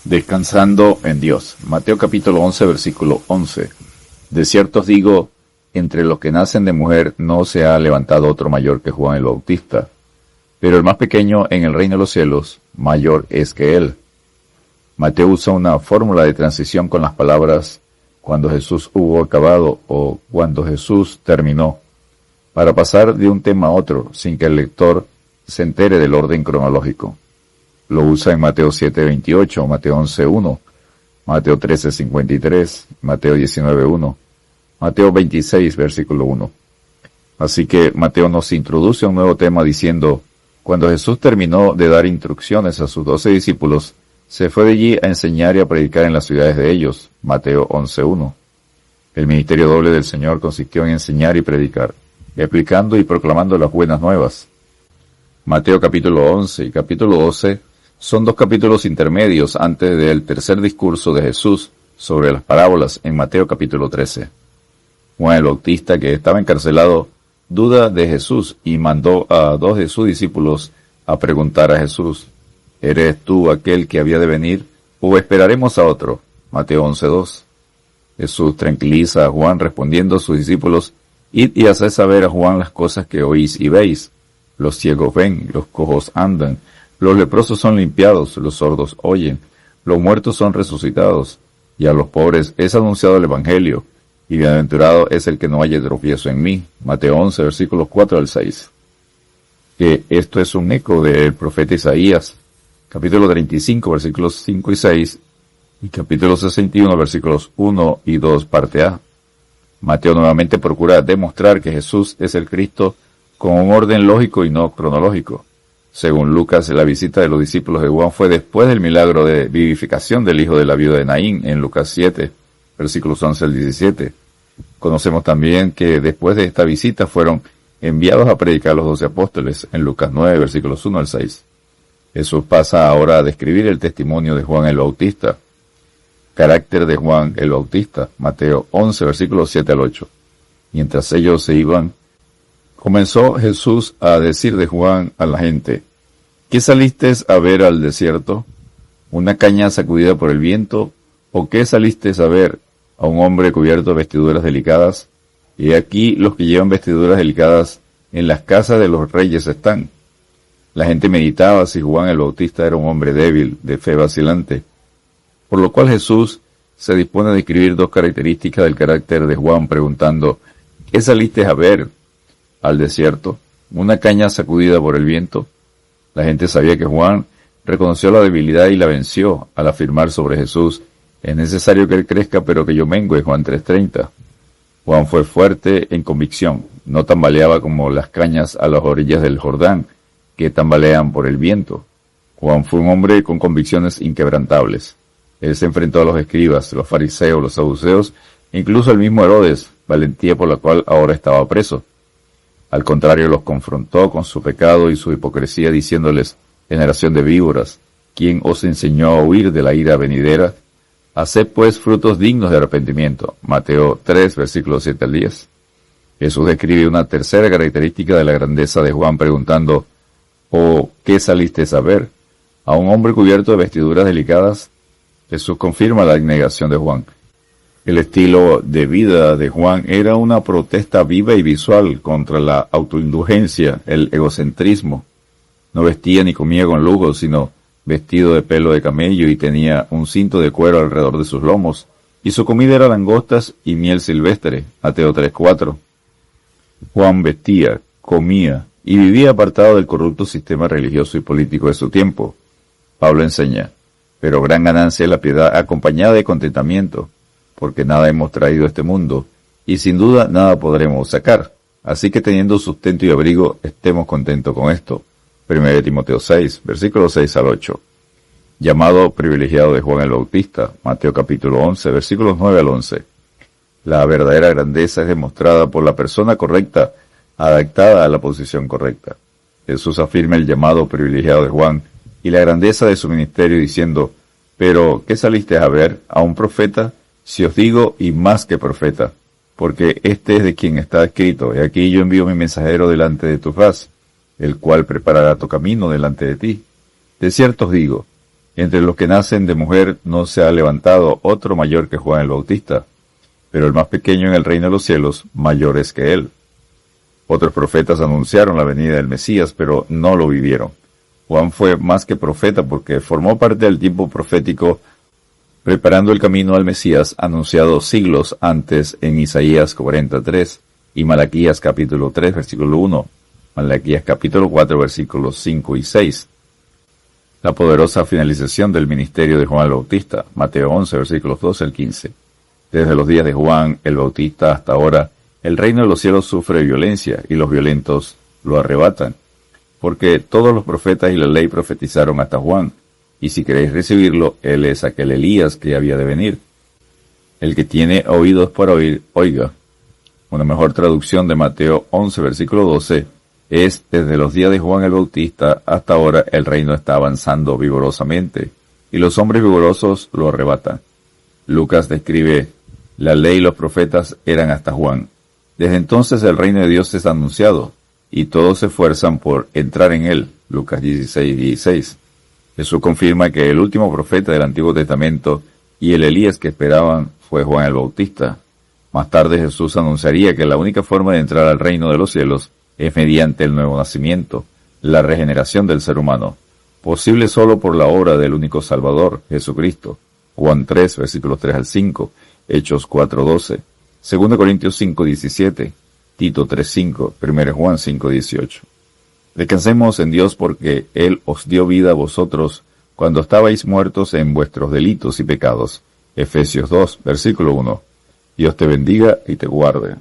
Descansando en Dios. Mateo capítulo 11, versículo 11. De cierto os digo, entre los que nacen de mujer no se ha levantado otro mayor que Juan el Bautista, pero el más pequeño en el reino de los cielos mayor es que él. Mateo usa una fórmula de transición con las palabras cuando Jesús hubo acabado o cuando Jesús terminó, para pasar de un tema a otro sin que el lector se entere del orden cronológico. Lo usa en Mateo 7:28, Mateo 11:1, Mateo 13:53, Mateo 19:1, Mateo 26, versículo 1. Así que Mateo nos introduce a un nuevo tema diciendo, cuando Jesús terminó de dar instrucciones a sus 12 discípulos, se fue de allí a enseñar y a predicar en las ciudades de ellos, Mateo 11:1. El ministerio doble del Señor consistió en enseñar y predicar, explicando y proclamando las buenas nuevas. Mateo capítulo 11 y capítulo 12 son dos capítulos intermedios antes del tercer discurso de Jesús sobre las parábolas en Mateo capítulo 13. Juan el Bautista, que estaba encarcelado, duda de Jesús y mandó a dos de sus discípulos a preguntar a Jesús, ¿eres tú aquel que había de venir o esperaremos a otro? Mateo 11:2. Jesús tranquiliza a Juan respondiendo a sus discípulos, id y haced saber a Juan las cosas que oís y veis. Los ciegos ven, los cojos andan, los leprosos son limpiados, los sordos oyen, los muertos son resucitados, y a los pobres es anunciado el Evangelio, y bienaventurado es el que no haya tropiezo en mí. Mateo 11, versículos 4 al 6. Que esto es un eco del profeta Isaías, capítulo 35, versículos 5 y 6, y capítulo 61, versículos 1 y 2, parte A. Mateo nuevamente procura demostrar que Jesús es el Cristo con un orden lógico y no cronológico. Según Lucas, la visita de los discípulos de Juan fue después del milagro de vivificación del hijo de la viuda de Naín en Lucas 7, versículos 11 al 17. Conocemos también que después de esta visita fueron enviados a predicar los 12 apóstoles en Lucas 9, versículos 1 al 6. Jesús pasa ahora a describir el testimonio de Juan el Bautista. Carácter de Juan el Bautista, Mateo 11, versículos 7 al 8. Mientras ellos se iban, comenzó Jesús a decir de Juan a la gente, ¿qué salisteis a ver al desierto? ¿Una caña sacudida por el viento? ¿O qué salisteis a ver? ¿A un hombre cubierto de vestiduras delicadas? Y aquí los que llevan vestiduras delicadas en las casas de los reyes están. La gente meditaba si Juan el Bautista era un hombre débil, de fe vacilante. Por lo cual Jesús se dispone a describir dos características del carácter de Juan, preguntando, ¿qué salisteis a ver al desierto? ¿Una caña sacudida por el viento? La gente sabía que Juan reconoció la debilidad y la venció al afirmar sobre Jesús, es necesario que él crezca pero que yo mengue, Juan 3:30. Juan fue fuerte en convicción, no tambaleaba como las cañas a las orillas del Jordán, que tambalean por el viento. Juan fue un hombre con convicciones inquebrantables. Él se enfrentó a los escribas, los fariseos, los saduceos, e incluso al mismo Herodes, valentía por la cual ahora estaba preso. Al contrario, los confrontó con su pecado y su hipocresía, diciéndoles, generación de víboras, ¿quién os enseñó a huir de la ira venidera? Haced pues frutos dignos de arrepentimiento. Mateo 3, versículos 7 al 10. Jesús describe una tercera característica de la grandeza de Juan, preguntando, ¿o qué salisteis a ver? ¿A un hombre cubierto de vestiduras delicadas? Jesús confirma la negación de Juan. El estilo de vida de Juan era una protesta viva y visual contra la autoindulgencia, el egocentrismo. No vestía ni comía con lujo, sino vestido de pelo de camello y tenía un cinto de cuero alrededor de sus lomos, y su comida era langostas y miel silvestre, Mateo 3:4. Juan vestía, comía y vivía apartado del corrupto sistema religioso y político de su tiempo. Pablo enseña, pero gran ganancia es la piedad acompañada de contentamiento, porque nada hemos traído a este mundo, y sin duda nada podremos sacar. Así que teniendo sustento y abrigo, estemos contentos con esto. 1 Timoteo 6, versículos 6 al 8. Llamado privilegiado de Juan el Bautista, Mateo capítulo 11, versículos 9 al 11. La verdadera grandeza es demostrada por la persona correcta, adaptada a la posición correcta. Jesús afirma el llamado privilegiado de Juan y la grandeza de su ministerio diciendo, pero, ¿qué saliste a ver? ¿A un profeta? Si os digo, y más que profeta, porque este es de quien está escrito, y aquí yo envío mi mensajero delante de tu faz, el cual preparará tu camino delante de ti. De cierto os digo, Entre los que nacen de mujer no se ha levantado otro mayor que Juan el Bautista, pero el más pequeño en el reino de los cielos mayor es que él. Otros profetas anunciaron la venida del Mesías, pero no lo vivieron. Juan fue más que profeta porque formó parte del tiempo profético preparando el camino al Mesías anunciado siglos antes en Isaías 43 y Malaquías capítulo 3 versículo 1, Malaquías capítulo 4 versículos 5 y 6. La poderosa finalización del ministerio de Juan el Bautista, Mateo 11 versículos 12 al 15. Desde los días de Juan el Bautista hasta ahora, el reino de los cielos sufre violencia y los violentos lo arrebatan, porque todos los profetas y la ley profetizaron hasta Juan, y si queréis recibirlo, él es aquel Elías que había de venir. El que tiene oídos para oír, oiga. Una mejor traducción de Mateo 11 versículo 12 es: desde los días de Juan el Bautista hasta ahora el reino está avanzando vigorosamente, y los hombres vigorosos lo arrebatan. Lucas describe: la ley y los profetas eran hasta Juan. Desde entonces el reino de Dios es anunciado, y todos se esfuerzan por entrar en él. Lucas 16:16. Jesús confirma que el último profeta del Antiguo Testamento y el Elías que esperaban fue Juan el Bautista. Más tarde Jesús anunciaría que la única forma de entrar al reino de los cielos es mediante el nuevo nacimiento, la regeneración del ser humano, posible solo por la obra del único Salvador, Jesucristo. Juan 3, versículos 3 al 5, Hechos 4:12, 2 Corintios 5:17, Tito 3:5, 1 Juan 5:18. Descansemos en Dios porque Él os dio vida a vosotros cuando estabais muertos en vuestros delitos y pecados. Efesios 2, versículo 1. Dios te bendiga y te guarde.